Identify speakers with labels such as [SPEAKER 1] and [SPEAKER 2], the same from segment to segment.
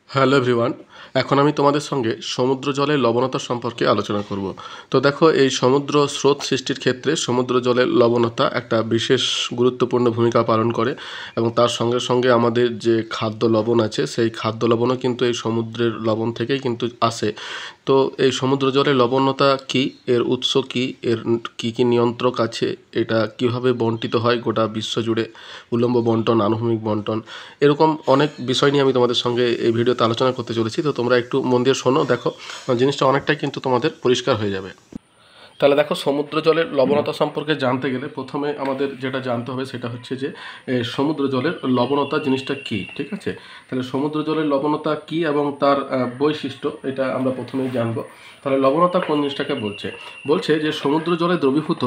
[SPEAKER 1] Hello everyone. এখন আমি তোমাদের সঙ্গে সমুদ্র জলের লবণতা সম্পর্কে আলোচনা করব। তো দেখো, এই সমুদ্র স্রোত সৃষ্টির ক্ষেত্রে সমুদ্র জলের লবণতা একটা বিশেষ গুরুত্বপূর্ণ ভূমিকা পালন করে, এবং তার সঙ্গে সঙ্গে আমাদের যে খাদ্য লবণ আছে সেই খাদ্য লবণও কিন্তু এই সমুদ্রের লবণ থেকেই কিন্তু আসে। তো এই সমুদ্র জলের লবণতা কি, এর উৎস কি, এর কি কি নিয়ন্ত্রক আছে, এটা কিভাবে বন্টিত হয় গোটা বিশ্ব জুড়ে, উল্লম্ব বন্টন, আনুভূমিক বন্টন, এরকম অনেক বিষয় নিয়ে আমি তোমাদের সঙ্গে এই ভিডিওতে আলোচনা করতে চলেছি। তো তোমরা একটু মন দিয়ে শোনো, দেখো জিনিসটা অনেকটাই কিন্তু তোমাদের পরিষ্কার হয়ে যাবে। তাহলে দেখো, সমুদ্র জলের লবণতা সম্পর্কে জানতে গেলে প্রথমে আমাদের যেটা জানতে হবে সেটা হচ্ছে যে সমুদ্র জলের লবণতা জিনিসটা কি। ঠিক আছে, তাহলে সমুদ্র জলের লবণতা কি এবং তার বৈশিষ্ট্য, এটা আমরা প্রথমেই জানবো। তাহলে লবণতা কোন জিনিসটাকে বলছে? বলছে যে সমুদ্র জলে দ্রবীভূত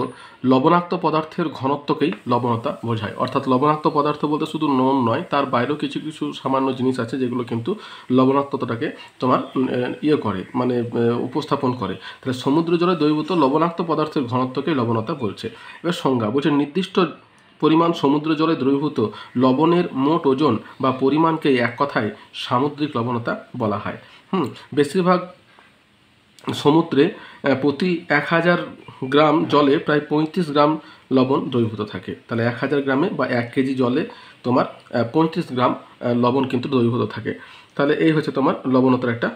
[SPEAKER 1] লবণাক্ত পদার্থের ঘনত্বকেই লবণতা বোঝায়। অর্থাৎ লবণাক্ত পদার্থ বলতে শুধু নুন নয়, তার বাইরেও কিছু কিছু সামান্য জিনিস আছে যেগুলো কিন্তু লবণাক্ততাটাকে তোমার করে, মানে উপস্থাপন করে। তাহলে সমুদ্র জলে দ্রবীভূত লবণাক্ত পদার্থের ঘনত্বকে লবণতা বলছে। এবার সংজ্ঞা বলছে, নির্দিষ্ট পরিমাণ সমুদ্র জলে দ্রবীভূত লবণের মোট ওজন বা পরিমাণকে এক কথায় সামুদ্রিক লবণতা বলা হয়। বেশিরভাগ সমুদ্রে প্রতি 1000 গ্রাম জলে প্রায় 35 গ্রাম লবণ দ্রবীভূত থাকে। তাহলে 1000 গ্রামে বা 1 কেজি জলে তোমার 35 গ্রাম লবণ কিন্তু দ্রবীভূত থাকে। তাহলে এই হচ্ছে তোমার লবণতার একটা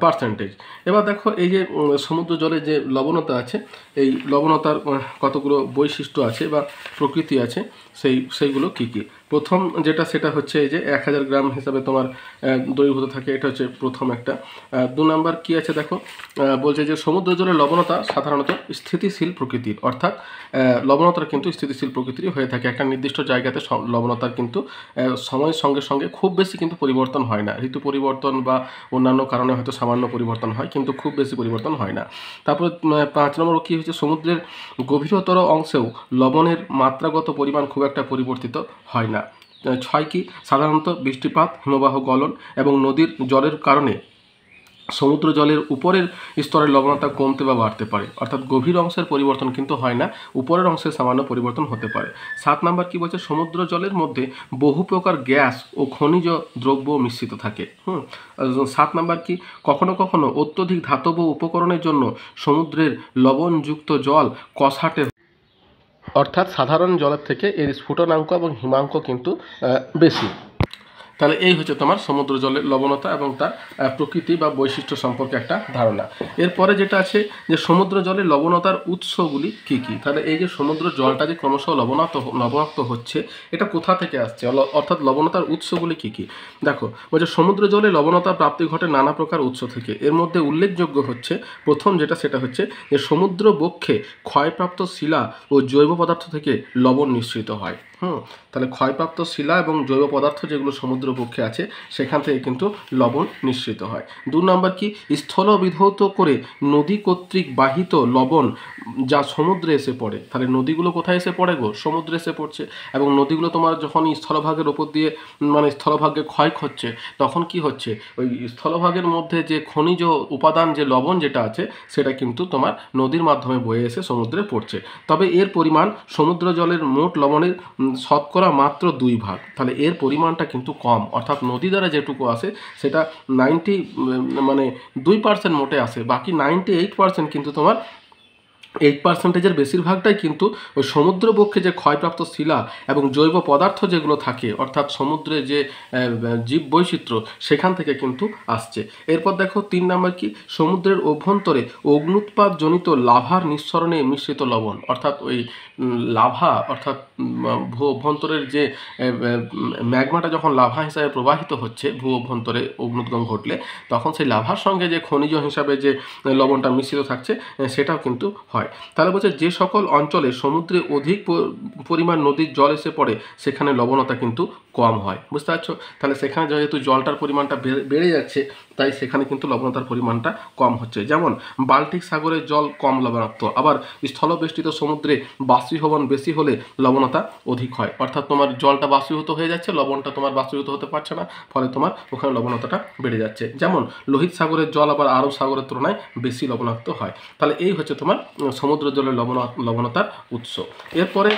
[SPEAKER 1] পার্সেন্টেজ। এবার দেখো, এই যে সমুদ্র জলে যে লবণতা আছে, এই লবণতার কতগুলো বৈশিষ্ট্য আছে বা প্রকৃতি আছে, সেইগুলো কি কি। প্রথম যেটা সেটা হচ্ছে এই যে 1000 গ্রাম হিসাবে তোমার দ্রবীভূত থাকে, এটা হচ্ছে প্রথম একটা। 2 নাম্বার কি আছে দেখো, বলছে যে সমুদ্র জলের লবণতা সাধারণত স্থিতিশীল প্রকৃতির। অর্থাৎ লবণতার কিন্তু স্থিতিশীল প্রকৃতিরই হয়ে থাকে। একটা নির্দিষ্ট জায়গাতে লবণতার কিন্তু সময়ের সঙ্গে সঙ্গে খুব বেশি কিন্তু পরিবর্তন হয় না। ঋতু পরিবর্তন বা অন্যান্য কারণে হয়তো সামান্য পরিবর্তন হয়, কিন্তু খুব বেশি পরিবর্তন হয় না। তারপর 5 নম্বর কী হচ্ছে, সমুদ্রের গভীরতর অংশেও লবণের মাত্রাগত পরিমাণ খুব একটা পরিবর্তিত হয় না। 6 কি, সাধারণত বৃষ্টিপাত, হিমবাহ গলন এবং নদীর জলের কারণে সমুদ্র জলের উপরের স্তরের লবণতা কমতে বা বাড়তে পারে। অর্থাৎ গভীর অংশের পরিবর্তন কিন্তু হয় না, উপরের অংশের সামান্য পরিবর্তন হতে পারে। 7 নাম্বার কি বলছে, সমুদ্র জলের মধ্যে বহু প্রকার গ্যাস ও খনিজ দ্রব্য মিশ্রিত থাকে। 7 নাম্বার কি, কখনো কখনো অত্যধিক ধাতব উপকরণের জন্য সমুদ্রের লবণযুক্ত জল কষাটে, অর্থাৎ সাধারণ জলের থেকে এর স্ফুটনাঙ্ক এবং হিমাঙ্ক কিন্তু বেশি। তাহলে এই হচ্ছে তোমার সমুদ্র জলের লবণতা এবং তার প্রকৃতি বা বৈশিষ্ট্য সম্পর্কে একটা ধারণা। এরপরে যেটা আছে যে সমুদ্র জলের লবণতার উৎসগুলি কি কি। তাহলে এই যে সমুদ্র জলটা যে ক্রমশ লবণাক্ত হচ্ছে, এটা কোথা থেকে আসছে, অর্থাৎ লবণতার উৎসগুলি কি কি। দেখো, বলছে সমুদ্র জলে লবণতা প্রাপ্তি ঘটে নানা প্রকার উৎস থেকে। এর মধ্যে উল্লেখযোগ্য হচ্ছে প্রথম যেটা, সেটা হচ্ছে যে সমুদ্র বক্ষে ক্ষয়প্রাপ্ত শিলা ও জৈব পদার্থ থেকে লবণ নিঃসৃত হয়। তাহলে ক্ষয়প্রাপ্ত শিলা এবং জৈব পদার্থ যেগুলো সমুদ্র বক্ষে আছে, সেখান থেকে কিন্তু লবণ নিঃসৃত হয়। 2 নম্বর কি, স্থল বিধৌত করে নদী কর্তৃক বাহিত লবণ যা সমুদ্রে এসে পড়ে। তাহলে নদীগুলো কোথায় এসে পড়ে গো? সমুদ্রে এসে পড়ছে। এবং নদীগুলো তোমার যখন স্থলভাগের ওপর দিয়ে, মানে স্থলভাগে ক্ষয় হচ্ছে, তখন কি হচ্ছে, ওই স্থলভাগের মধ্যে যে খনিজ উপাদান, যে লবণ যেটা আছে, সেটা কিন্তু তোমার নদীর মাধ্যমে বয়ে এসে সমুদ্রে পড়ছে। তবে এর পরিমাণ সমুদ্র জলের মোট লবণের শতকরা মাত্র 2 ভাগ। তাহলে এর পরিমাণটা কিন্তু কম। অর্থাৎ নদী দ্বারা যেটুকু আসে সেটা 2% মোটে আসে, বাকি 98% কিন্তু তোমার 8%-এর বেশিরভাগটাই কিন্তু ওই সমুদ্রবক্ষে যে ক্ষয়প্রাপ্ত শিলা এবং জৈব পদার্থ যেগুলো থাকে, অর্থাৎ সমুদ্রে যে জীব বৈচিত্র্য, সেখান থেকে কিন্তু আসছে। এরপর দেখো 3 নম্বর কি, সমুদ্রের অভ্যন্তরে অগ্নুৎপাতজনিত লাভার নিঃসরণে মিশ্রিত লবণ। অর্থাৎ ওই লাভা, অর্থাৎ ভূ অভ্যন্তরের যে ম্যাগমাটা যখন লাভা হিসাবে প্রবাহিত হচ্ছে ভূ অভ্যন্তরে অগ্নুদ্গম ঘটলে, তখন সেই লাভার সঙ্গে যে খনিজ হিসাবে যে লবণটা মিশ্রিত থাকছে, সেটাও কিন্তু হয়। তাহলে বলছে যে সকল অঞ্চলে সমুদ্রে অধিক পরিমাণ নদীর জল এসে পড়ে, সেখানে লবণতা কিন্তু কম হয়। বুঝতে পারছো? তাহলে সেখানে যেহেতু জলটার পরিমাণটা বেড়ে যাচ্ছে, তাই সেখানে কিন্তু লবণতার পরিমাণটা কম হচ্ছে। যেমন বাল্টিক সাগরের জল কম লবণাক্ত, আবার স্থলবেষ্টিত সমুদ্রে বাষ্পীভবন বেশি হলে লবণতা অধিক হয়। অর্থাৎ তোমার জলটা বাষ্পীভূত হয়ে যাচ্ছে, লবণটা তোমার বাষ্পীভূত হতে পারছে না, ফলে তোমার ওখানে লবণতাটা বেড়ে যাচ্ছে। যেমন লোহিত সাগরের জল আবার আরব সাগরের তুলনায় বেশি লবণাক্ত হয়। তাহলে এই হচ্ছে তোমার সমুদ্র জলের লবণতার উৎস। এরপরে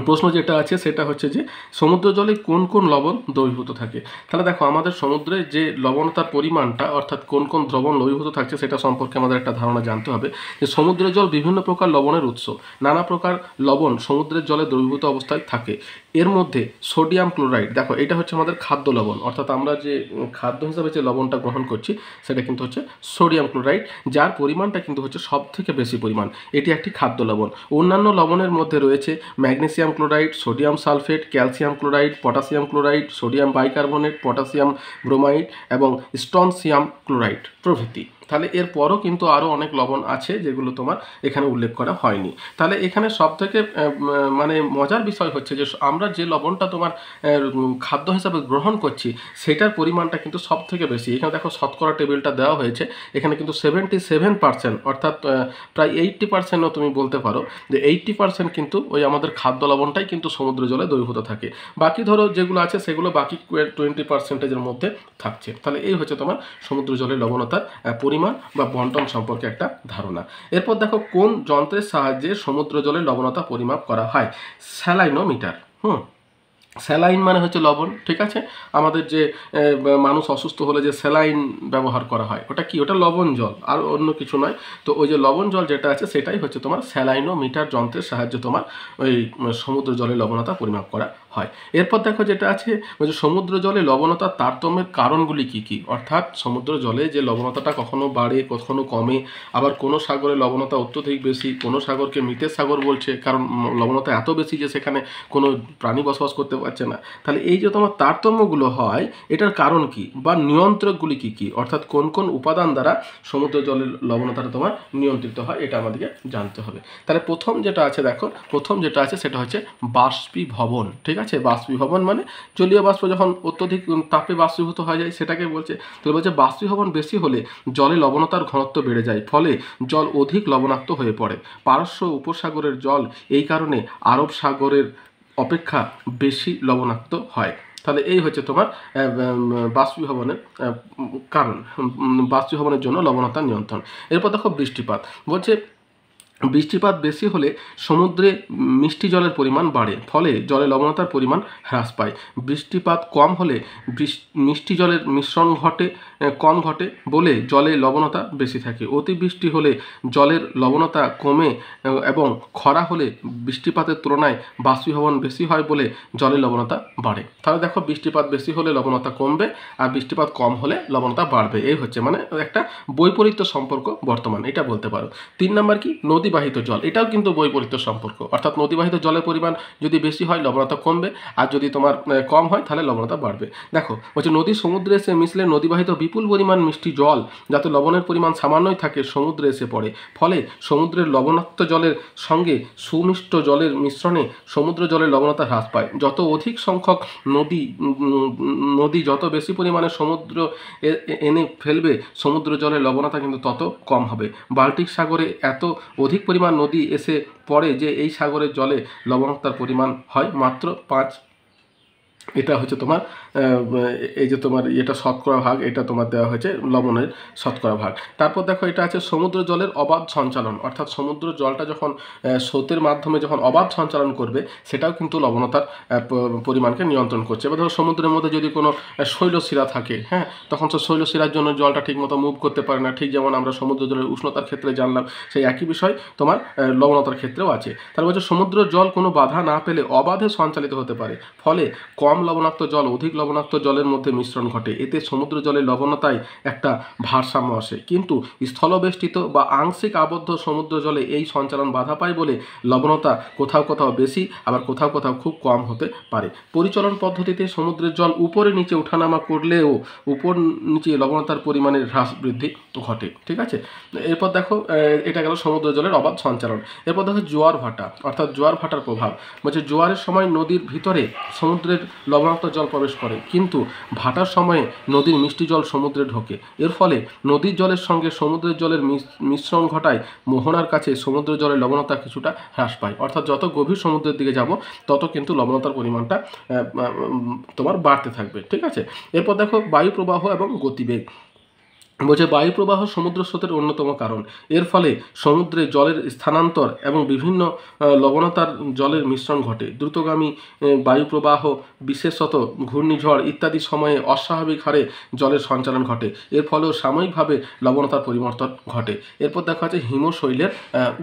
[SPEAKER 1] প্রশ্ন যেটা আছে সেটা হচ্ছে যে সমুদ্র জলে কোন কোন লবণ দ্রবীভূত থাকে। তাহলে দেখো আমাদের সমুদ্রে যে লবণতার পরিমাণটা অর্থাৎ কোন কোন দ্রবণ দ্রবীভূত থাকছে সেটা সম্পর্কে আমাদের একটা ধারণা জানতে হবে। যে সমুদ্রের জল বিভিন্ন প্রকার লবণের উৎস, নানা প্রকার লবণ সমুদ্রের জলে দ্রবীভূত অবস্থায় থাকে। এর মধ্যে সোডিয়াম ক্লোরাইড, দেখো এটা হচ্ছে আমাদের খাদ্য লবণ, অর্থাৎ আমরা যে খাদ্য হিসাবে যে লবণটা গ্রহণ করছি সেটা কিন্তু হচ্ছে সোডিয়াম ক্লোরাইড, যার পরিমাণটা কিন্তু হচ্ছে সব থেকে বেশি পরিমাণ। এটি একটি খাদ্য লবণ। অন্যান্য লবণের মধ্যে রয়েছে magnesium chloride, sodium sulphate, calcium chloride, potassium chloride, sodium bicarbonate, potassium bromide এবং স্ট্রনসিয়াম ক্লোরাইড প্রভৃতি। তাহলে এরপরও কিন্তু আরও অনেক লবণ আছে যেগুলো তোমার এখানে উল্লেখ করা হয়নি। তাহলে এখানে সবথেকে মানে মজার বিষয় হচ্ছে যে আমরা যে লবণটা তোমার খাদ্য হিসাবে গ্রহণ করছি সেটার পরিমাণটা কিন্তু সব থেকে বেশি। এখানে দেখো শতকরা টেবিলটা দেওয়া হয়েছে, এখানে কিন্তু 77%, অর্থাৎ প্রায় 80%ও তুমি বলতে পারো যে 80% কিন্তু ওই আমাদের খাদ্য লবণটাই কিন্তু সমুদ্র জলে দ্রবীভূত থাকে। বাকি ধরো যেগুলো আছে সেগুলো বাকি 20%-এর মধ্যে থাকছে। তাহলে এই হচ্ছে তোমার সমুদ্র জলের লবণতার পরিমাণ বা বন্টন সম্পর্কে একটা ধারণা। এরপর দেখো কোন যন্ত্রের সাহায্যে সমুদ্র জলের লবণতা পরিমাপ করা হয়। স্যালাইনোমিটার। স্যালাইন মানে হচ্ছে লবণ, ঠিক আছে। আমাদের যে মানুষ অসুস্থ হলে যে স্যালাইন ব্যবহার করা হয় ওটা কি, ওটা লবণ জল, আর অন্য কিছু নয়। তো ওই যে লবণ জল যেটা আছে সেটাই হচ্ছে তোমার স্যালাইনোমিটার যন্ত্রের সাহায্যে তোমার ওই সমুদ্র জলের লবণতা পরিমাপ করা হয়। এরপর দেখো যেটা আছে ওই যে সমুদ্র জলে লবণতার তারতম্যের কারণগুলি কি কি, অর্থাৎ সমুদ্র জলে যে লবণতাটা কখনো বাড়ে কখনো কমে, আবার কোনো সাগরে লবণতা অত্যধিক বেশি, কোনো সাগরকে মৃতের সাগর বলছে কারণ লবণতা এত বেশি যে সেখানে কোনো প্রাণী বসবাস করতে পারছে না। তাহলে এই যে তোমার তারতম্যগুলো হয় এটার কারণ কি বা নিয়ন্ত্রকগুলি কি কি, অর্থাৎ কোন কোন উপাদান দ্বারা সমুদ্র জলের লবণতাটা তোমার নিয়ন্ত্রিত হয় এটা আমাদেরকে জানতে হবে। তাহলে প্রথম যেটা আছে দেখো, প্রথম যেটা আছে সেটা হচ্ছে বাষ্পীভবন, ঠিক আছে। বাষ্পীভবন মানে জলীয় বাষ্প যখন অত্যধিক তাপে বাষ্পীভূত হয়ে যায় সেটাকে বলছে। তো বলছে বাষ্পীভবন বেশি হলে জলে লবণতার ঘনত্ব বেড়ে যায়, ফলে জল অধিক লবণাক্ত হয়ে পড়ে। পারস্য উপসাগরের জল এই কারণে আরব সাগরের অপেক্ষা বেশি লবণাক্ত হয়। তাহলে এই হচ্ছে তোমার বাষ্পীভবনের কারণ, বাষ্পীভবনের জন্য লবণতা নিয়ন্ত্রণ। এরপর দেখো বৃষ্টিপাত, বলছে বৃষ্টিপাত বেশি হলে সমুদ্রে মিষ্টি জলের পরিমাণ বাড়ে, ফলে জলে লবণতার পরিমাণ হ্রাস পায়। বৃষ্টিপাত কম হলে মিষ্টি জলের মিশ্রণ কম ঘটে বলে জলে লবণতা বেশি থাকে। অতিবৃষ্টি হলে জলের লবণতা কমে এবং খরা হলে বৃষ্টিপাতের তুলনায় বাষ্পীভবন বেশি হয় বলে জলের লবণতা বাড়ে। তাহলে দেখো বৃষ্টিপাত বেশি হলে লবণতা কমবে আর বৃষ্টিপাত কম হলে লবণতা বাড়বে, এই হচ্ছে মানে একটা বৈপরীত্য সম্পর্ক বর্তমান, এটা বলতে পারো। 3 নম্বর কি, নদীবাহিত জল, এটাও কিন্তু বৈপরীত্য সম্পর্ক, অর্থাৎ নদীবাহিত জলের পরিমাণ যদি বেশি হয় লবণতা কমবে আর যদি তোমার কম হয় তাহলে লবণতা বাড়বে। দেখো বলছে নদী সমুদ্রে এসে মিশলে নদীবাহিত বিপুল পরিমাণ মিষ্টি জল যাতে লবণের পরিমাণ সামান্যই থাকে সমুদ্রে এসে পড়ে, ফলে সমুদ্রের লবণাক্ত জলের সঙ্গে সুমিষ্ট জলের মিশ্রণে সমুদ্র জলের লবণতা হ্রাস পায়। যত অধিক সংখ্যক নদী যত বেশি পরিমাণে সমুদ্র এনে ফেলবে সমুদ্র জলের লবণতা কিন্তু তত কম হবে। বাল্টিক সাগরে এত অধিক পরিমাণ নদী এসে পড়ে যে এই সাগরের জলে লবণাক্ততার পরিমাণ হয় মাত্র 5। এটা হচ্ছে তোমার এই যে তোমার এটা শতকরা ভাগ, এটা তোমার দেওয়া হয়েছে লবণের শতকরা ভাগ। তারপর দেখো এটা আছে সমুদ্র জলের অবাধ সঞ্চালন, অর্থাৎ সমুদ্র জলটা যখন স্রোতের মাধ্যমে যখন অবাধ সঞ্চালন করবে সেটাও কিন্তু লবণতার পরিমাণকে নিয়ন্ত্রণ করছে। এবার ধরো সমুদ্রের মধ্যে যদি কোনো শৈলশিরা থাকে, হ্যাঁ, তখন সে শৈলশিরার জন্য জলটা ঠিকমতো মুভ করতে পারে না, ঠিক যেমন আমরা সমুদ্র জলের উষ্ণতার ক্ষেত্রে জানলাম সেই একই বিষয় তোমার লবণতার ক্ষেত্রেও আছে। তার বলছে সমুদ্র জল কোনো বাধা না পেলে অবাধে সঞ্চালিত হতে পারে, ফলে কম লবণাক্ত জল অধিক লবণাক্ত জলের মধ্যে মিশ্রণ ঘটে। এতে সমুদ্র জলের লবণতায় একটা ভারসাম্য আসে, কিন্তু স্থলবেষ্টিত বা আংশিক আবদ্ধ সমুদ্র জলে এই সঞ্চালন বাধা পায় বলে লবণতা কোথাও কোথাও বেশি আবার কোথাও কোথাও খুব কম হতে পারে। পরিচলন পদ্ধতিতে সমুদ্রের জল উপরে নিচে ওঠানামা করলেও উপর নিচে লবণতার পরিমাণের হ্রাস বৃদ্ধি ঘটে, ঠিক আছে। এরপর দেখো এটা গেল সমুদ্র জলের অবাধ সঞ্চালন। এরপর দেখো জোয়ার ভাটা, অর্থাৎ জোয়ার ভাটার প্রভাব। বলছে জোয়ারের সময় নদীর ভিতরে সমুদ্রের লবণাক্ত জল প্রবেশ করে, কিন্তু ভাটার সময়ে নদীর মিষ্টি জল সমুদ্রে ঢোকে। এর ফলে নদীর জলের সঙ্গে সমুদ্রের জলের মিশ্রণ ঘটায় মোহনার কাছে সমুদ্র জলের লবণতা কিছুটা হ্রাস পায়। অর্থাৎ যত গভীর সমুদ্রের দিকে যাব তত কিন্তু লবণতার পরিমাণটা তোমার বাড়তে থাকবে, ঠিক আছে। এরপর দেখো বায়ু প্রবাহ এবং গতিবেগ। বলছে বায়ু প্রবাহ সমুদ্র স্রোতের অন্যতম কারণ। এর ফলে সমুদ্রে জলের স্থানান্তর এবং বিভিন্ন লবণতার জলের মিশ্রণ ঘটে। দ্রুতগামী বায়ু প্রবাহ, বিশেষত ঘূর্ণিঝড় ইত্যাদি সময়ে অস্বাভাবিক হারে জলের সঞ্চালন ঘটে। এর ফলেও সাময়িকভাবে লবণতার পরিবর্তন ঘটে। এরপর দেখা যাচ্ছে হিমশৈলের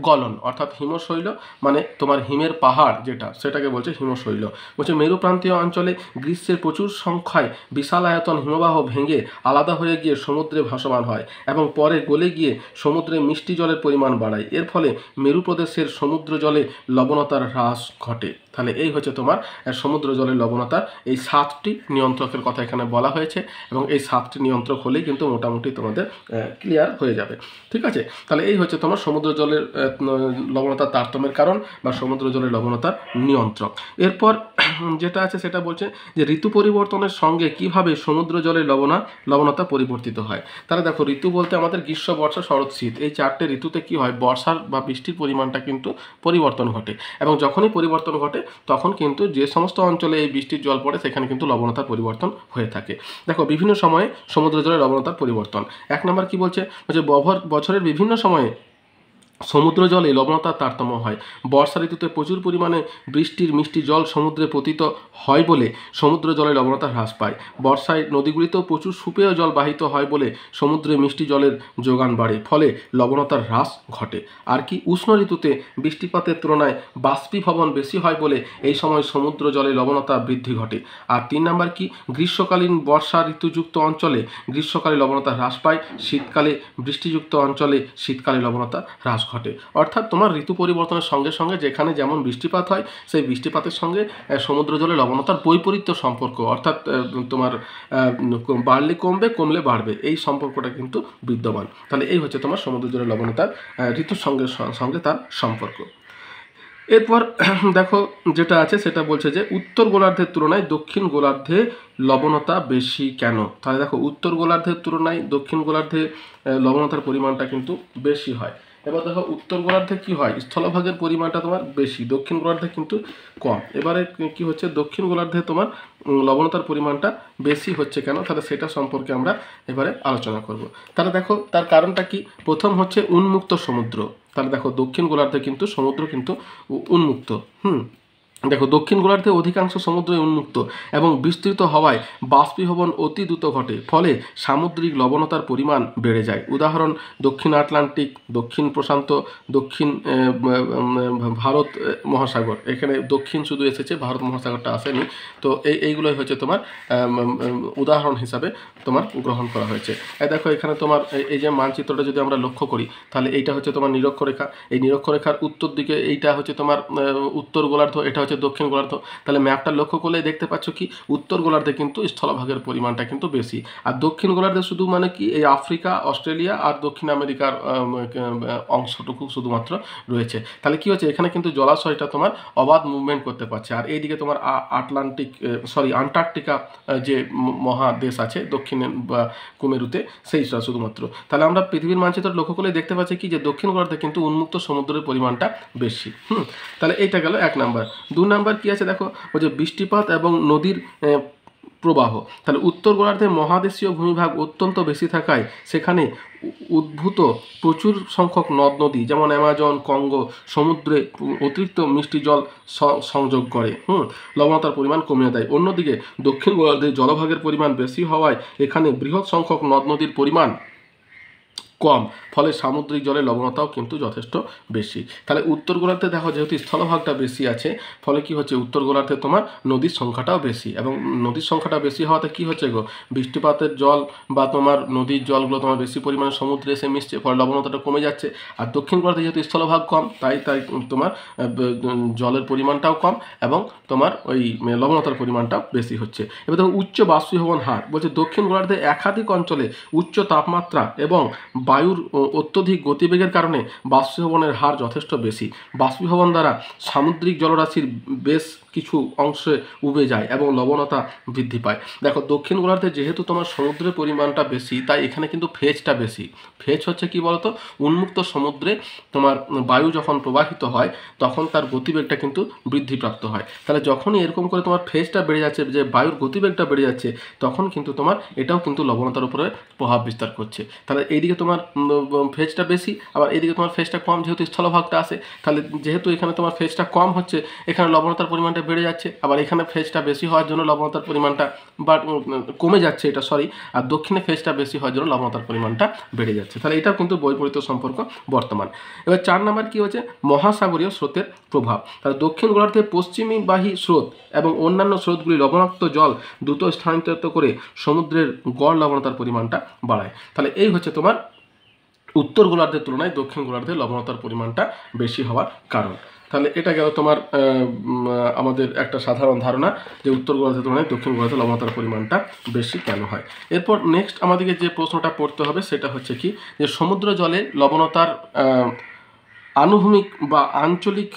[SPEAKER 1] গলন, অর্থাৎ হিমশৈল মানে তোমার হিমের পাহাড় যেটা, সেটাকে বলছে হিমশৈল। বলছে মেরুপ্রান্তীয় অঞ্চলে গ্রীষ্মের প্রচুর সংখ্যায় বিশাল আয়তন হিমবাহ ভেঙে আলাদা হয়ে গিয়ে সমুদ্রে ভাসমান হয় এবং পরে গলে গিয়ে সমুদ্রে মিষ্টি জলের পরিমাণ বাড়ায়। এর ফলে মেরু প্রদেশের সমুদ্র জলে লবণতার হ্রাস ঘটে। তাহলে এই হচ্ছে তোমার সমুদ্র জলের লবণতার এই 7টি নিয়ন্ত্রকের কথা এখানে বলা হয়েছে এবং এই 7টি নিয়ন্ত্রক হলেই কিন্তু মোটামুটি তোমাদের ক্লিয়ার হয়ে যাবে। ঠিক আছে, তাহলে এই হচ্ছে তোমার সমুদ্র জলের লবণতার তারতম্যের কারণ বা সমুদ্র জলের লবণতার নিয়ন্ত্রক। এরপর যেটা আছে সেটা বলছে যে ঋতু পরিবর্তনের সঙ্গে কিভাবে সমুদ্র জলের লবণতা পরিবর্তিত হয়। তাহলে দেখো, ঋতু বলতে আমাদের গ্রীষ্ম, বর্ষা, শরৎ, শীত, এই 4টে ঋতুতে কি হয়, বর্ষার বা বৃষ্টির পরিমাণটা কিন্তু পরিবর্তন ঘটে এবং যখনই পরিবর্তন ঘটে তখন কিন্তু যে সমস্ত অঞ্চলে এই বৃষ্টির জল পড়ে সেখানে কিন্তু লবণতার পরিবর্তন হয়ে থাকে। দেখো, বিভিন্ন সময়ে সমুদ্র জলের লবণতার পরিবর্তন। 1 নম্বর কি বলছে, বছরের বিভিন্ন সময়ে সমুদ্র জলে লবণতার তারতম্য হয়। বর্ষা ঋতুতে প্রচুর পরিমাণে বৃষ্টির মিষ্টি জল সমুদ্রে পতিত হয় বলে সমুদ্র জলে লবণতা হ্রাস পায়। বর্ষায় নদীগুলিতেও প্রচুর সুপেয় জল বাহিত হয় বলে সমুদ্রে মিষ্টি জলের যোগান বাড়ে, ফলে লবণতার হ্রাস ঘটে। আর কি, উষ্ণ ঋতুতে বৃষ্টিপাতের তুলনায় বাষ্পীভবন বেশি হয় বলে এই সময় সমুদ্র জলে লবণতা বৃদ্ধি ঘটে। আর 3 নম্বর কি, গ্রীষ্মকালীন বর্ষা ঋতুযুক্ত অঞ্চলে গ্রীষ্মকালে লবণতা হ্রাস পায়, শীতকালে বৃষ্টিযুক্ত অঞ্চলে শীতকালে লবণতা হ্রাস ঘটে। অর্থাৎ তোমার ঋতু পরিবর্তনের সঙ্গে সঙ্গে যেখানে যেমন বৃষ্টিপাত হয় সেই বৃষ্টিপাতের সঙ্গে সমুদ্র জলে লবণতার বৈপরীত্য সম্পর্ক, অর্থাৎ তোমার বাড়লে কমবে, কমলে বাড়বে, এই সম্পর্কটা কিন্তু বিদ্যমান। তাহলে এই হচ্ছে তোমার সমুদ্র জলের লবণতার ঋতুর সঙ্গে তার সম্পর্ক। এরপর দেখো যেটা আছে সেটা বলছে যে উত্তর গোলার্ধের তুলনায় দক্ষিণ গোলার্ধে লবণতা বেশি কেন। তাহলে দেখো, উত্তর গোলার্ধের তুলনায় দক্ষিণ গোলার্ধে লবণতার পরিমাণটা কিন্তু বেশি হয়। এবার দেখো, উত্তর গোলার্ধে কি হয়, স্থলভাগের পরিমাণটা তোমার বেশি, দক্ষিণ গোলার্ধে কিন্তু কম। এবারে কি হচ্ছে, দক্ষিণ গোলার্ধে তোমার লবণতার পরিমাণটা বেশি হচ্ছে কেন, তাহলে সেটা সম্পর্কে আমরা এবারে আলোচনা করব। তাহলে দেখো, তার কারণটা কি, প্রথম হচ্ছে উন্মুক্ত সমুদ্র। তাহলে দেখো, দক্ষিণ গোলার্ধে কিন্তু সমুদ্র কিন্তু উন্মুক্ত। দেখো, দক্ষিণ গোলার্ধে অধিকাংশ সমুদ্রই উন্মুক্ত এবং বিস্তৃত হওয়ায় বাষ্পীভবন অতি দ্রুত ঘটে, ফলে সামুদ্রিক লবণতার পরিমাণ বেড়ে যায়। উদাহরণ, দক্ষিণ আটলান্টিক, দক্ষিণ প্রশান্ত, দক্ষিণ ভারত মহাসাগর। এখানে দক্ষিণ শুধু এসেছে, ভারত মহাসাগরটা আসেনি। তো এইগুলোই হচ্ছে তোমার উদাহরণ হিসাবে তোমার গ্রহণ করা হয়েছে। দেখো, এখানে তোমার এই যে মানচিত্রটা যদি আমরা লক্ষ্য করি, তাহলে এইটা হচ্ছে তোমার নিরক্ষরেখা। এই নিরক্ষরেখার উত্তর দিকে এইটা হচ্ছে তোমার উত্তর গোলার্ধ, এটা হচ্ছে দক্ষিণ গোলার্ধ। তাহলে ম্যাপটা লক্ষ্য করলে দেখতে পাচ্ছ কি, উত্তর গোলার্ধে কিন্তু স্থলভাগের পরিমাণটা কিন্তু বেশি, আর দক্ষিণ গোলার্ধে শুধু মানে কি এই আফ্রিকা, অস্ট্রেলিয়া আর দক্ষিণ আমেরিকার অংশটুকু শুধুমাত্র রয়েছে। তাহলে কি হচ্ছে, এখানে কিন্তু জলাশয়টা তোমার অবাধ মুভমেন্ট করতে পারছে, আর এইদিকে তোমার আন্টার্কটিকা যে মহাদেশ আছে দক্ষিণে বা কুমেরুতে, সেইটা শুধুমাত্র। তাহলে আমরা পৃথিবীর মানচিত্র লক্ষ্য করলে দেখতে পাচ্ছি কি, যে দক্ষিণ গোলার্ধে কিন্তু উন্মুক্ত সমুদ্রের পরিমাণটা বেশি। তাহলে এইটা গেল 1 নাম্বার। 2 নাম্বার কি আছে দেখো, ওই যে বৃষ্টিপাত এবং নদীর প্রবাহ। তাহলে উত্তর গোলার্ধে মহাদেশীয় ভূমিভাগ অত্যন্ত বেশি থাকায় সেখানে উদ্ভূত প্রচুর সংখ্যক নদ নদী, যেমন অ্যামাজন, কঙ্গো, সমুদ্রে অতিরিক্ত মিষ্টি জল সংযোগ করে লবণতার পরিমাণ কমিয়ে দেয়। অন্যদিকে দক্ষিণ গোলার্ধে জলভাগের পরিমাণ বেশি হওয়ায় এখানে বৃহৎ সংখ্যক নদ নদীর পরিমাণ কম, ফলে সামুদ্রিক জলের লবণতাও কিন্তু যথেষ্ট বেশি। তাহলে উত্তর গোলার্ধে দেখো, যেহেতু স্থলভাগটা বেশি আছে, ফলে কি হচ্ছে, উত্তর গোলার্ধে তোমার নদীর সংখ্যাটাও বেশি, এবং নদীর সংখ্যাটা বেশি হওয়াতে কি হচ্ছে গো, বৃষ্টিপাতের জল বা তোমার নদীর জলগুলো তোমার বেশি পরিমাণে সমুদ্রে এসে মিশছে, ফলে লবণতাটা কমে যাচ্ছে। আর দক্ষিণ গোলার্ধে যেহেতু স্থলভাগ কম, তাই তোমার জলের পরিমাণটাও কম এবং তোমার ওই লবণতার পরিমাণটাও বেশি হচ্ছে। এবার দেখো, উচ্চ বাষ্পীভবন হার। বলছে দক্ষিণ গোলার্ধে একাধিক অঞ্চলে উচ্চ তাপমাত্রা এবং বায়ুর অত্যধিক গতিবেগের কারণে বাষ্পীভবনের হার যথেষ্ট বেশি। বাষ্পীভবন দ্বারা সামুদ্রিক জলরাশির বেশ কিছু অংশে উবে যায় এবং লবণতা বৃদ্ধি পায়। দেখো দক্ষিণ গোলার্ধে যেহেতু তোমার সমুদ্রের পরিমাণটা বেশি, তাই এখানে কিন্তু ফেজটা বেশি। ফেজ হচ্ছে কি বলতো, উন্মুক্ত সমুদ্রে তোমার বায়ু যখন প্রবাহিত হয় তখন তার গতিবেগটা কিন্তু বৃদ্ধিপ্রাপ্ত হয়। তাহলে যখনই এরকম করে তোমার ফেজটা বেড়ে যাচ্ছে, যে বায়ুর গতিবেগটা বেড়ে যাচ্ছে, তখন কিন্তু তোমার এটাও কিন্তু লবণতার উপরে প্রভাব বিস্তার করছে। তাহলে এইদিকে তোমার ফেজটা বেশি, আবার এইদিকে তোমার ফেজটা কম, যেহেতু স্থলভাগটা আছে, তাহলে যেহেতু এখানে তোমার ফেজটা কম হচ্ছে, এখানে লবণতার পরিমাণটা বেড়ে যাচ্ছে, আবার এখানে ফেজটা বেশি হওয়ার জন্য লবণতার পরিমাণটা কমে যাচ্ছে, এটা সরি, আর দক্ষিণে ফেজটা বেশি হওয়ার জন্য লবণতার পরিমাণটা বেড়ে যাচ্ছে। তাহলে এটাও কিন্তু বৈপরীত্য সম্পর্ক বর্তমান। এবার 4 নাম্বার কি হচ্ছে, মহাসাগরীয় স্রোতের প্রভাব। তাহলে দক্ষিণ গোলার্ধে পশ্চিমবাহী স্রোত এবং অন্যান্য স্রোতগুলি লবণাক্ত জল দ্রুত স্থানান্তরিত করে সমুদ্রের গড় লবণতার পরিমাণটা বাড়ায়। তাহলে এই হচ্ছে তোমার উত্তর গোলার্ধের তুলনায় দক্ষিণ গোলার্ধে লবণতার পরিমাণটা বেশি হওয়ার কারণ। তাহলে এটা গেল তোমার আমাদের একটা সাধারণ ধারণা যে উত্তর গোলার্ধের তুলনায় দক্ষিণ গোলার্ধে লবণতার পরিমাণটা বেশি কেন হয়। এরপর নেক্সট আমাদেরকে যে প্রশ্নটা পড়তে হবে সেটা হচ্ছে কি, যে সমুদ্র জলে লবণতার আনুভূমিক বা আঞ্চলিক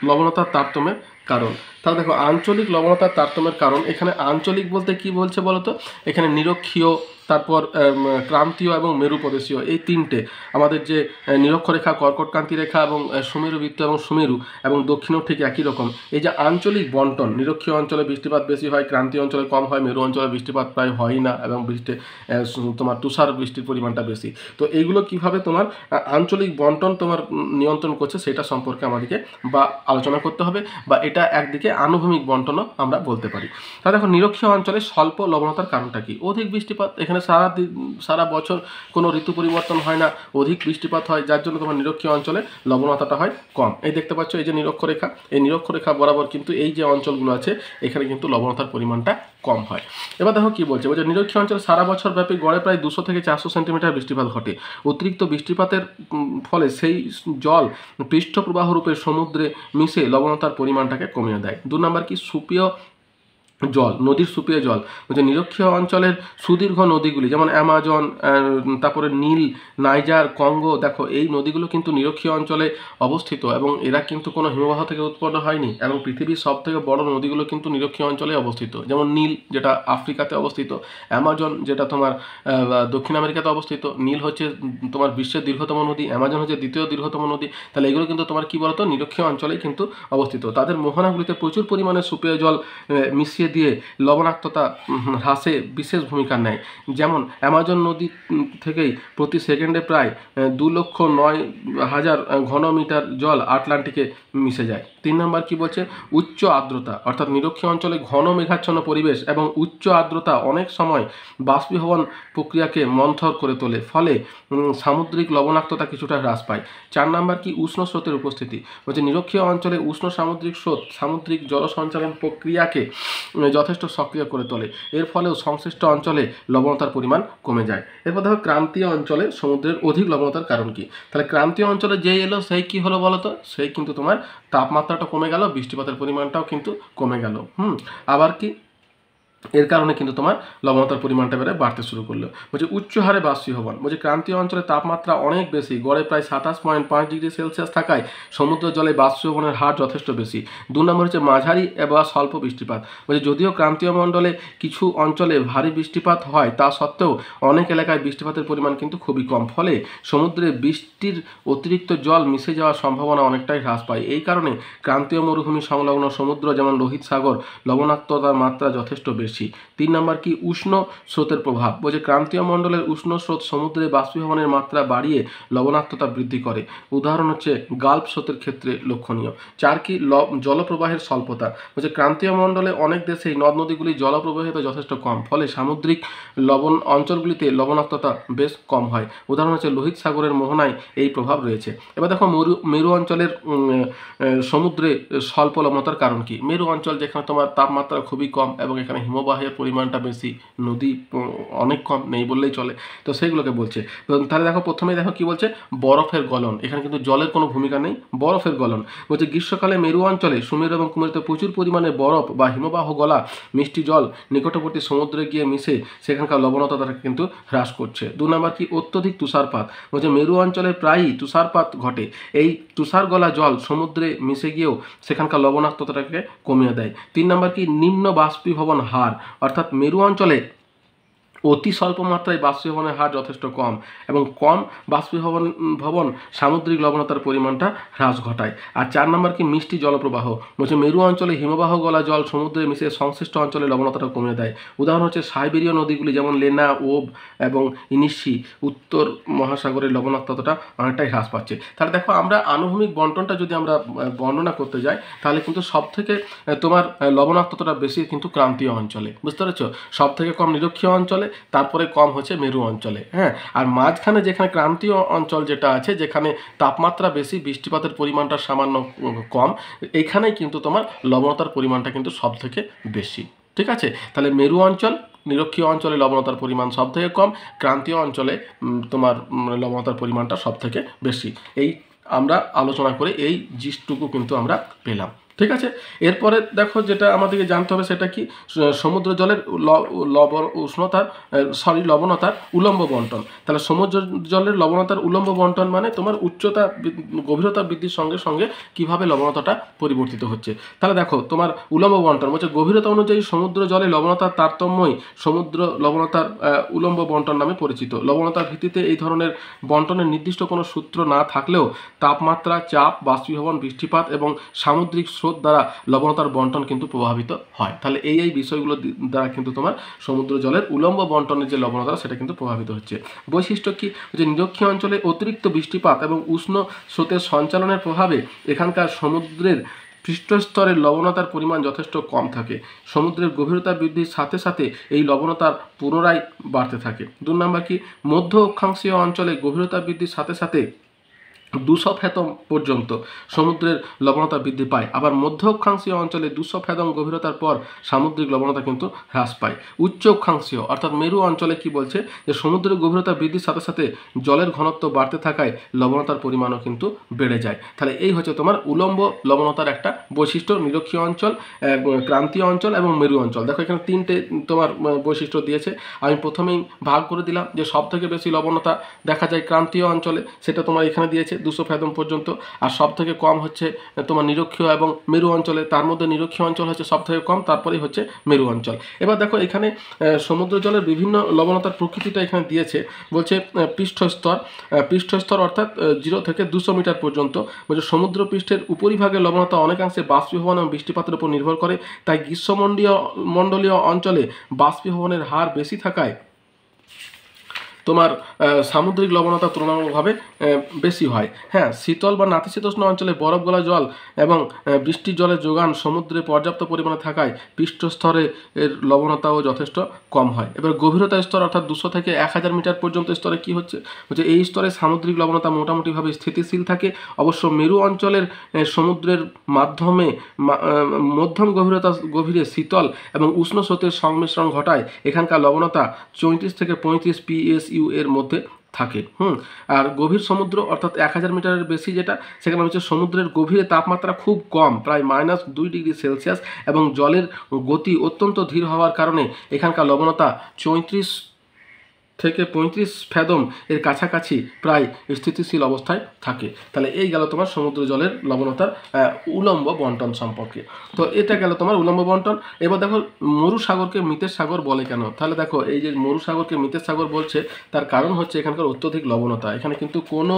[SPEAKER 1] লবণতার তারতম্যের কারণ। তাহলে দেখো আঞ্চলিক লবণতার তারতম্যের কারণ, এখানে আঞ্চলিক বলতে কি বলছে বলতো, এখানে নিরক্ষীয়, তারপর ক্রান্তীয় এবং মেরু প্রদেশীয়, এই তিনটে আমাদের যে নিরক্ষরেখা, কর্কটক্রান্তি রেখা এবং সুমেরু বৃত্ত এবং সুমেরু এবং দক্ষিণেও ঠিক একই রকম। এই যে আঞ্চলিক বন্টন, নিরক্ষীয় অঞ্চলে বৃষ্টিপাত বেশি হয়, ক্রান্তীয় অঞ্চলে কম হয়, মেরু অঞ্চলে বৃষ্টিপাত প্রায় হয়ই না এবং তোমার তুষার বৃষ্টির পরিমাণটা বেশি। তো এইগুলো কিভাবে তোমার আঞ্চলিক বন্টন তোমার নিয়ন্ত্রণ করছে সেটা সম্পর্কে আমাদেরকে বা আলোচনা করতে হবে, বা এটা একদিকে আনুভূমিক বন্টনও আমরা বলতে পারি। তাহলে দেখো নিরক্ষীয় অঞ্চলে স্বল্প লবণতার কারণটা কি, অধিক বৃষ্টিপাত, এখানে সারা বছর কোনো ঋতু পরিবর্তন হয় না, অধিক বৃষ্টিপাত হয়, যার জন্য তোমার নিরক্ষীয় অঞ্চলে লবণতাটা হয় কম। এই দেখতে পাচ্ছ এই যে নিরক্ষরেখা, এই নিরক্ষরেখা বরাবর কিন্তু এই যে অঞ্চলগুলো আছে এখানে কিন্তু লবণতার পরিমাণটা কম হয়। এবার দেখো কি বলছে, বলছে নিরক্ষীয় অঞ্চলে সারা বছর ব্যাপী গড়ে প্রায় 200 থেকে 400 সেন্টিমিটার বৃষ্টিপাত ঘটে। অতিরিক্ত বৃষ্টিপাতের ফলে সেই জল পৃষ্ঠ প্রবাহ রূপে সমুদ্রে মিশে লবণতার পরিমাণটাকে কমিয়ে দেয়। 2 নম্বর কি, সুপেয় জল, নদীর সুপেয় জল, বলছে নিরক্ষীয় অঞ্চলের সুদীর্ঘ নদীগুলি যেমন অ্যামাজন, তারপরে নীল, নাইজার, কঙ্গো, দেখো এই নদীগুলো কিন্তু নিরক্ষীয় অঞ্চলে অবস্থিত এবং এরা কিন্তু কোনো হিমবাহ থেকে উৎপন্ন হয়নি, এবং পৃথিবীর সব থেকে বড় নদীগুলো কিন্তু নিরক্ষীয় অঞ্চলে অবস্থিত। যেমন নীল যেটা আফ্রিকাতে অবস্থিত, অ্যামাজন যেটা তোমার দক্ষিণ আমেরিকাতে অবস্থিত, নীল হচ্ছে তোমার বিশ্বের দীর্ঘতম নদী, অ্যামাজন হচ্ছে দ্বিতীয় দীর্ঘতম নদী। তাহলে এগুলো কিন্তু তোমার কি বলতো, নিরক্ষীয় অঞ্চলেই কিন্তু অবস্থিত। তাদের মোহনাগুলিতে প্রচুর পরিমাণে সুপেয় জল মিশিয়ে দিয়ে লবণাক্ততা হ্রাসে বিশেষ ভূমিকা নেয়। যেমন অ্যামাজন নদী থেকেই প্রতি সেকেন্ডে প্রায় 2,09,000 ঘনমিটার জল আটলান্টিকে মিশে যায়। 3 নম্বর কি বলছে, উচ্চ আর্দ্রতা, অর্থাৎ নিরক্ষীয় অঞ্চলে ঘন মেঘাচ্ছন্ন পরিবেশ এবং উচ্চ আর্দ্রতা অনেক সময় বাষ্পীভবন প্রক্রিয়াকে মন্থর করে তোলে, ফলে সামুদ্রিক লবণাক্ততা কিছুটা হ্রাস পায়। 4 নম্বর কি, উষ্ণ স্রোতের উপস্থিতি, বলছে নিরক্ষীয় অঞ্চলে উষ্ণ সামুদ্রিক স্রোত সামুদ্রিক জল সঞ্চালন প্রক্রিয়াকে যথেষ্ট সক্রিয় করে তোলে, এর ফলেও সংশ্লিষ্ট অঞ্চলে লবণতার পরিমাণ কমে যায়। এরপর দেখো ক্রান্তীয় অঞ্চলে সমুদ্রের অধিক লবণতার কারণ কি। তাহলে ক্রান্তীয় অঞ্চলে যেই এলো সেই কি হলো বলতো, সেই কিন্তু তোমার তাপমাত্রাটা কমে গেল, বৃষ্টিপাতের পরিমাণটাও কিন্তু কমে গেল। আবার কি, এর কারণে কিন্তু তোমার লবণতার পরিমাণটা বাড়তে শুরু করলো। বলছে উচ্চ হারে বাষ্পীভবন, বলছে ক্রান্তীয় অঞ্চলে তাপমাত্রা অনেক বেশি, গড়ে প্রায় 27.5 ডিগ্রি সেলসিয়াস থাকায় সমুদ্র জলে বাষ্পীভবনের হার যথেষ্ট বেশি। 2 নম্বর হচ্ছে মাঝারি বা স্বল্প বৃষ্টিপাত, বলছে যদিও ক্রান্তীয় মণ্ডলে কিছু অঞ্চলে ভারী বৃষ্টিপাত হয়, তা সত্ত্বেও অনেক এলাকায় বৃষ্টিপাতের পরিমাণ কিন্তু খুবই কম, ফলে সমুদ্রে বৃষ্টির অতিরিক্ত জল মিশে যাওয়ার সম্ভাবনা অনেকটাই হ্রাস পায়। এই কারণে ক্রান্তীয় মরুভূমি সংলগ্ন সমুদ্র যেমন লোহিত সাগর লবণাক্ততার মাত্রা যথেষ্ট বেশি। 3 নম্বর কি, উষ্ণ স্রোতের প্রভাব, বলছে ক্রান্তীয় মণ্ডলের উষ্ণ স্রোত সমুদ্রে বাষ্পীভবনের মাত্রা বাড়িয়ে লবণাক্ততা বৃদ্ধি করে। উদাহরণ হচ্ছে গাল্ফ স্রোতের ক্ষেত্রে লক্ষণীয়। 4 কি, জলপ্রবাহের স্বল্পতা, বলছে ক্রান্তীয় মণ্ডলে অনেক দেশেই নদ নদীগুলি জলপ্রবাহিত যথেষ্ট কম, ফলে সামুদ্রিক অঞ্চলগুলিতে লবণাক্ততা বেশ কম হয়। উদাহরণ হচ্ছে লোহিত সাগরের মোহনায় এই প্রভাব রয়েছে। এবার দেখো মেরু অঞ্চলের সমুদ্রে স্বল্প লবণতার কারণ কি। মেরু অঞ্চল যেখানে তোমার তাপমাত্রা খুবই কম এবং এখানে হিমবাহ হিমবাহের পরিমাণটা বেশি, নদী অনেক কম, নেই বললেই চলে। তো সেইগুলোকে বলছে। তাহলে দেখো প্রথমেই দেখো কি বলছে, বরফের গলন। এখানে কিন্তু জলের কোনো ভূমিকা নেই, বরফের গলন বলছে। গ্রীষ্মকালে মেরু অঞ্চলে সুমেরু এবং কুমেরুতে প্রচুর পরিমাণে বরফ বা হিমবাহ গলা মিষ্টি জল নিকটবর্তী সমুদ্রে গিয়ে মিশে সেখানকার লবণতা তারা কিন্তু হ্রাস করছে। 2 নম্বর কি, অত্যধিক তুষারপাত বলছে। মেরু অঞ্চলে প্রায়ই তুষারপাত ঘটে, এই তুষার গলা জল সমুদ্রে মিশে গিয়েও সেখানকার লবণাক্ততাটাকে কমিয়ে দেয়। 3 নম্বর কি, নিম্ন বাষ্পীভবন হার, অর্থাৎ মেরু অঞ্চলে অতি স্বল্প মাত্রায় বাষ্পীভবনের হার যথেষ্ট কম, এবং কম বাষ্পীভবন সামুদ্রিক লবণতার পরিমাণটা হ্রাস ঘটায়। আর 4 নম্বর কি, মিষ্টি জলপ্রবাহ বলছে। মেরু অঞ্চলে হিমবাহ গলা জল সমুদ্রে মিশে সংশ্লিষ্ট অঞ্চলে লবণতাটা কমিয়ে দেয়। উদাহরণ হচ্ছে সাইবেরীয় নদীগুলি যেমন লেনা, ওব এবং ইনিশি, উত্তর মহাসাগরের লবণাক্ততাটা অনেকটাই হ্রাস পাচ্ছে। তাহলে দেখো আমরা আনুভূমিক বন্টনটা যদি আমরা বর্ণনা করতে যাই, তাহলে কিন্তু সব থেকে তোমার লবণাক্ততাটা বেশি কিন্তু ক্রান্তীয় অঞ্চলে, বুঝতে পেরেছো। সব থেকে কম নিরক্ষীয় অঞ্চলে, তারপরে কম হচ্ছে মেরু অঞ্চলে। হ্যাঁ, আর মাঝখানে যেখানে ক্রান্তীয় অঞ্চল যেটা আছে, যেখানে তাপমাত্রা বেশি, বৃষ্টিপাতের পরিমাণটা সামান্য কম, এখানেই কিন্তু তোমার লবণতার পরিমাণটা কিন্তু সব থেকে বেশি। ঠিক আছে, তাহলে মেরু অঞ্চল, নিরক্ষীয় অঞ্চলে লবণতার পরিমাণ সব থেকে কম, ক্রান্তীয় অঞ্চলে তোমার লবণতার পরিমাণটা সব থেকে বেশি। এই আমরা আলোচনা করে এই জিনিসটুকু কিন্তু আমরা পেলাম। ঠিক আছে, এরপরে দেখো যেটা আমাদেরকে জানতে হবে সেটা কি, সমুদ্র জলের লবণতার উলম্ব বন্টন। তাহলে সমুদ্র জলের লবণতার উলম্ব বন্টন মানে তোমার উচ্চতা গভীরতা বৃদ্ধির সঙ্গে সঙ্গে কিভাবে লবণতাটা পরিবর্তিত হচ্ছে। তাহলে দেখো তোমার উলম্ব বন্টন বলছে, গভীরতা অনুযায়ী সমুদ্র জলে লবণতার তারতম্যই সমুদ্র লবণতার উলম্ব বন্টন নামে পরিচিত। লবণতার ভিত্তিতে এই ধরনের বন্টনের নির্দিষ্ট কোনো সূত্র না থাকলেও তাপমাত্রা, চাপ, বাষ্পীভবন, বৃষ্টিপাত এবং সামুদ্রিক দ্বারা লবণতার বন্টন কিন্তু প্রভাবিত হয়। তাহলে এই বিষয়গুলো দ্বারা কিন্তু তোমার সমুদ্র জলের উলম্ব বন্টনের যে লবণতা সেটা কিন্তু প্রভাবিত হচ্ছে। বৈশিষ্ট্য কি, যে নিরক্ষীয় অঞ্চলে অতিরিক্ত বৃষ্টিপাত এবং উষ্ণ স্রোতের সঞ্চালনের প্রভাবে এখানকার সমুদ্রের পৃষ্ঠস্তরের লবণতার পরিমাণ যথেষ্ট কম থাকে। সমুদ্রের গভীরতা বৃদ্ধির সাথে সাথে এই লবণতার পুনরায় বাড়তে থাকে। 2 নম্বর কি, মধ্য অক্ষাংশীয় অঞ্চলে গভীরতা বৃদ্ধির সাথে সাথে 200 ফ্যাথম পর্যন্ত সমুদ্রের লবণতা বৃদ্ধি পায়। আবার মধ্য অক্ষাংশীয় অঞ্চলে 200 ফ্যাথম গভীরতার পর সামুদ্রিক লবণতা কিন্তু হ্রাস পায়। উচ্চ অক্ষাংশীয় অর্থাৎ মেরু অঞ্চলে কি বলছে, যে সমুদ্রের গভীরতা বৃদ্ধির সাথে সাথে জলের ঘনত্ব বাড়তে থাকায় লবণতার পরিমাণও কিন্তু বেড়ে যায়। তাহলে এই হচ্ছে তোমার উলম্ব লবণতার একটা বৈশিষ্ট্য, নিরক্ষীয় অঞ্চল, ক্রান্তীয় অঞ্চল এবং মেরু অঞ্চল। দেখো এখানে 3টে তোমার বৈশিষ্ট্য দিয়েছে। আমি প্রথমেই ভাগ করে দিলাম যে সব থেকে বেশি লবণতা দেখা যায় ক্রান্তীয় অঞ্চলে, সেটা তোমার এখানে দিয়েছে 200 ফ্যাথম পর্যন্ত। আর সব থেকে কম হচ্ছে তোমার নিরক্ষীয় এবং মেরু অঞ্চলে, তার মধ্যে নিরক্ষীয় অঞ্চল হচ্ছে সব থেকে কম, তারপরেই হচ্ছে মেরু অঞ্চল। এবার দেখো এখানে সমুদ্র জলের বিভিন্ন লবণতার প্রকৃতিটা এখানে দিয়েছে। বলছে পৃষ্ঠস্তর অর্থাৎ 0 থেকে 200 মিটার পর্যন্ত। বলছে সমুদ্র পৃষ্ঠের উপরিভাগে লবণতা অনেকাংশে বাষ্পীভবন এবং বৃষ্টিপাতের উপর নির্ভর করে, তাই গ্রীষ্মমণ্ডলীয় অঞ্চলে বাষ্পীভবনের হার বেশি থাকায় তোমার সামুদ্রিক লবণতা তুলনামূলকভাবে বেশি হয়। হ্যাঁ, শীতল বা নাতিশীতোষ্ণ অঞ্চলে বরফ গলা জল এবং বৃষ্টির জলের যোগান সমুদ্রে পর্যাপ্ত পরিমাণে থাকায় পৃষ্ঠস্তরে এর লবণতাও যথেষ্ট কম হয়। এবার গভীরতা স্তর অর্থাৎ 200 থেকে 1000 মিটার পর্যন্ত স্তরে কি হচ্ছে, এই স্তরে সামুদ্রিক লবণতা মোটামুটিভাবে স্থিতিশীল থাকে। অবশ্য মেরু অঞ্চলের সমুদ্রের মধ্যম গভীরে শীতল এবং উষ্ণ স্রোতের সংমিশ্রণ ঘটায় এখানকার লবণতা 34 থেকে 35 PSU এর মধ্যে থাকে। আর গভীর সমুদ্র অর্থাৎ 1000 মিটারের বেশি যেটা, সেখানে হচ্ছে সমুদ্রের গভীরে তাপমাত্রা খুব কম, প্রায় -2 ডিগ্রি সেলসিয়াস, এবং জলের গতি অত্যন্ত ধীর হওয়ার কারণে এখানকার লবণতা 34 থেকে 35 ফ্যাথম এর কাছাকাছি প্রায় স্থিতিশীল অবস্থায় থাকে। তাহলে এই গেল তোমার সমুদ্র জলের লবণতার উলম্ব বন্টন সম্পর্কে। তো এটা গেল তোমার উলম্ব বন্টন। এবার দেখো মরুসাগরকে মৃতের সাগর বলে কেন। তাহলে দেখো এই যে মরুসাগরকে মৃতের সাগর বলছে, তার কারণ হচ্ছে এখানকার অত্যধিক লবণতা। এখানে কিন্তু কোনো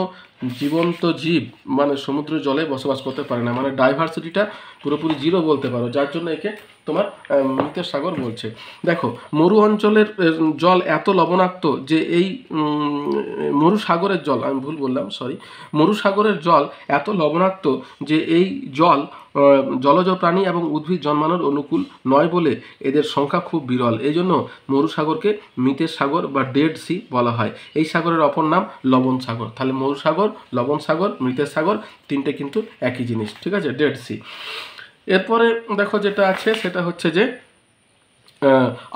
[SPEAKER 1] জীবন্ত জীব মানে সমুদ্র জলে বসবাস করতে পারে না, মানে ডাইভার্সিটিটা পুরোপুরি 0 বলতে পারো, যার জন্য একে তোমার মৃতের সাগর বলছে। দেখো মরু অঞ্চলের জল এত লবণাক্ত যে এই মরুসাগরের জল, আমি ভুল বললাম, মরুসাগরের জল এত লবণাক্ত যে এই জল জলজ প্রাণী এবং উদ্ভিদ জন্মানোর অনুকূল নয় বলে এদের সংখ্যা খুব বিরল। এই জন্য মরুসাগরকে মৃতের সাগর বা ডেড সি বলা হয়। এই সাগরের অপর নাম লবণ সাগর। তাহলে মরুসাগর, লবণ সাগর, মৃতের সাগর 3টে কিন্তু একই জিনিস। ঠিক আছে, ডেড সি। এরপরে দেখো যেটা আছে সেটা হচ্ছে যে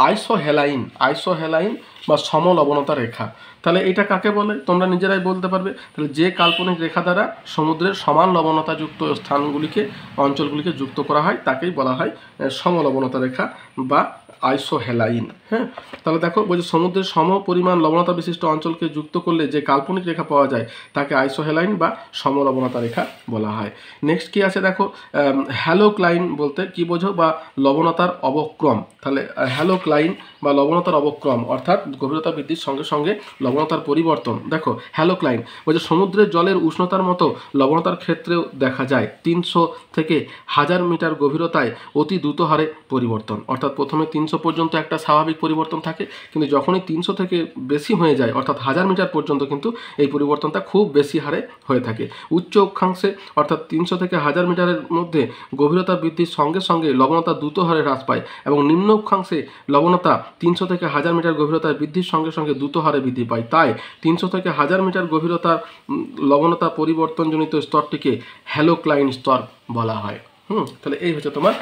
[SPEAKER 1] আইসোহেলাইন বা সমলবণতা রেখা। তাহলে এটা কাকে বলে তোমরা নিজেরাই বলতে পারবে। তাহলে যে কাল্পনিক রেখা দ্বারা সমুদ্রের সমান লবণতাযুক্ত স্থানগুলিকে অঞ্চলগুলিকে যুক্ত করা হয় তাকেই বলা হয় সমলবণতা রেখা বা আইসোহেলাইন। হ্যাঁ, তাহলে দেখো বলছে সমুদ্রের সম পরিমাণ লবণতা বিশিষ্ট অঞ্চলকে যুক্ত করলে যে কাল্পনিক রেখা পাওয়া যায় তাকে আইসোহেলাইন বা সমলবণতা রেখা বলা হয়। নেক্সট কি আছে দেখো, হ্যালোক্লাইন বলতে কি বোঝো, বা লবণতার অবক্রম। তাহলে হ্যালোক্লাইন বা লবণতার অবক্রম অর্থাৎ গভীরতা বৃদ্ধির সঙ্গে সঙ্গে লবণতার পরিবর্তন। দেখো হ্যালোক্লাইন বলছে সমুদ্রের জলের উষ্ণতার মতো লবণতার ক্ষেত্রেও দেখা যায় 300 থেকে 1000 মিটার গভীরতায় অতি দ্রুত হারে পরিবর্তন। অর্থাৎ প্রথমে 300 পর্যন্ত একটা স্বাভাবিক পরিবর্তন থাকে, কিন্তু যখনই 300 থেকে বেশি হয়ে যায় অর্থাৎ 1000 মিটার পর্যন্ত কিন্তু এই পরিবর্তনটা খুব বেশি হারে হয়ে থাকে। উচ্চ অক্ষাংশে অর্থাৎ 300 থেকে 1000 মিটারের মধ্যে গভীরতা বৃদ্ধির সঙ্গে সঙ্গে লবণতা দ্রুত হারে হ্রাস পায় এবং নিম্ন অক্ষাংশে লবণতা 300 থেকে 1000 মিটার গভীরতায় বৃদ্ধির সঙ্গে সঙ্গে দ্রুত হারে বৃদ্ধি পায়। তাই 300 থেকে 1000 মিটার গভীরতার লবণতা পরিবর্তনজনিত স্তরটিকে হ্যালোক্লাইন স্তর বলা হয়। তাহলে এই হচ্ছে তোমার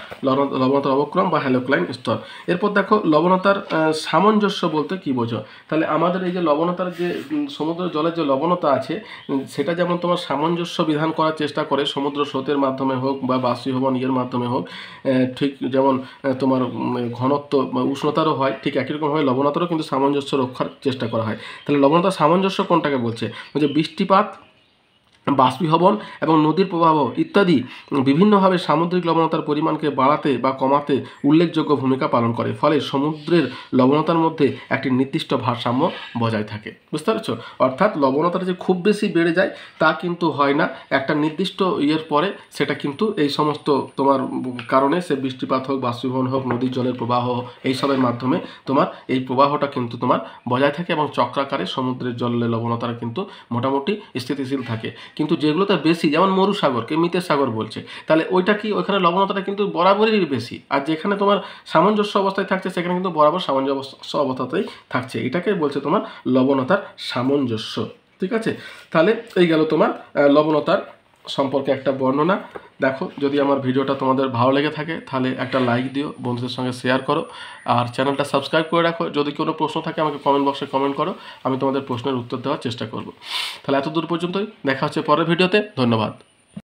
[SPEAKER 1] লবণতার অবক্রম বা হ্যালোক্লাইন স্তর। এরপর দেখো লবণতার সামঞ্জস্য বলতে কি বোঝো। তাহলে আমাদের এই যে লবণতার যে সমুদ্র জলের যে লবণতা আছে সেটা যেমন তোমার সামঞ্জস্য বিধান করার চেষ্টা করে সমুদ্র স্রোতের মাধ্যমে হোক বা বাষ্পীভবন ইয়ের মাধ্যমে হোক, ঠিক যেমন তোমার ঘনত্ব বা উষ্ণতারও হয়, ঠিক একই রকমভাবে লবণতারও কিন্তু সামঞ্জস্য রক্ষার চেষ্টা করা হয়। তাহলে লবণতার সামঞ্জস্য কোনটাকে বলছে, যে বৃষ্টিপাত, বাষ্পীভবন এবং নদীর প্রবাহ ইত্যাদি বিভিন্নভাবে সামুদ্রিক লবণতার পরিমাণকে বাড়াতে বা কমাতে উল্লেখযোগ্য ভূমিকা পালন করে, ফলে সমুদ্রের লবণতার মধ্যে একটি নির্দিষ্ট ভারসাম্য বজায় থাকে। বুঝতে পারছো? অর্থাৎ লবণতাটা যে খুব বেশি বেড়ে যায় তা কিন্তু হয় না, একটা নির্দিষ্ট ইয়ের পরে সেটা কিন্তু এই সমস্ত তোমার কারণে সে বৃষ্টিপাত হোক, বাষ্পীভবন হোক, নদীর জলের প্রবাহ হোক, এইসবের মাধ্যমে তোমার এই প্রবাহটা কিন্তু তোমার বজায় থাকে এবং চক্রাকারে সমুদ্রের জলের লবণতাটা কিন্তু মোটামুটি স্থিতিশীল থাকে। কিন্তু যেগুলোতে বেশি, যেমন মরুসাগরকে মৃতের সাগর বলছে, তাহলে ওইটা কি, ওইখানে লবণতাটা কিন্তু বরাবরই বেশি, আর যেখানে তোমার সামঞ্জস্য অবস্থায় থাকছে সেখানে কিন্তু বরাবর সামঞ্জস্য অবস্থাতেই থাকছে। এটাকে বলছে তোমার লবণতার সামঞ্জস্য। ঠিক আছে, তাহলে এই গেল তোমার লবণতার সম্পর্কে একটা বর্ণনা। দেখো যদি আমার ভিডিওটা তোমাদের ভালো লেগে থাকে তাহলে একটা লাইক দিও, বন্ধুদের সঙ্গে শেয়ার করো, আর চ্যানেলটা সাবস্ক্রাইব করে রাখো। যদি কোনো প্রশ্ন থাকে আমাকে কমেন্ট বক্সে কমেন্ট করো, আমি তোমাদের প্রশ্নের উত্তর দেওয়ার চেষ্টা করব। তাহলে এত দূর পর্যন্তই, দেখা হচ্ছে পরের ভিডিওতে। ধন্যবাদ।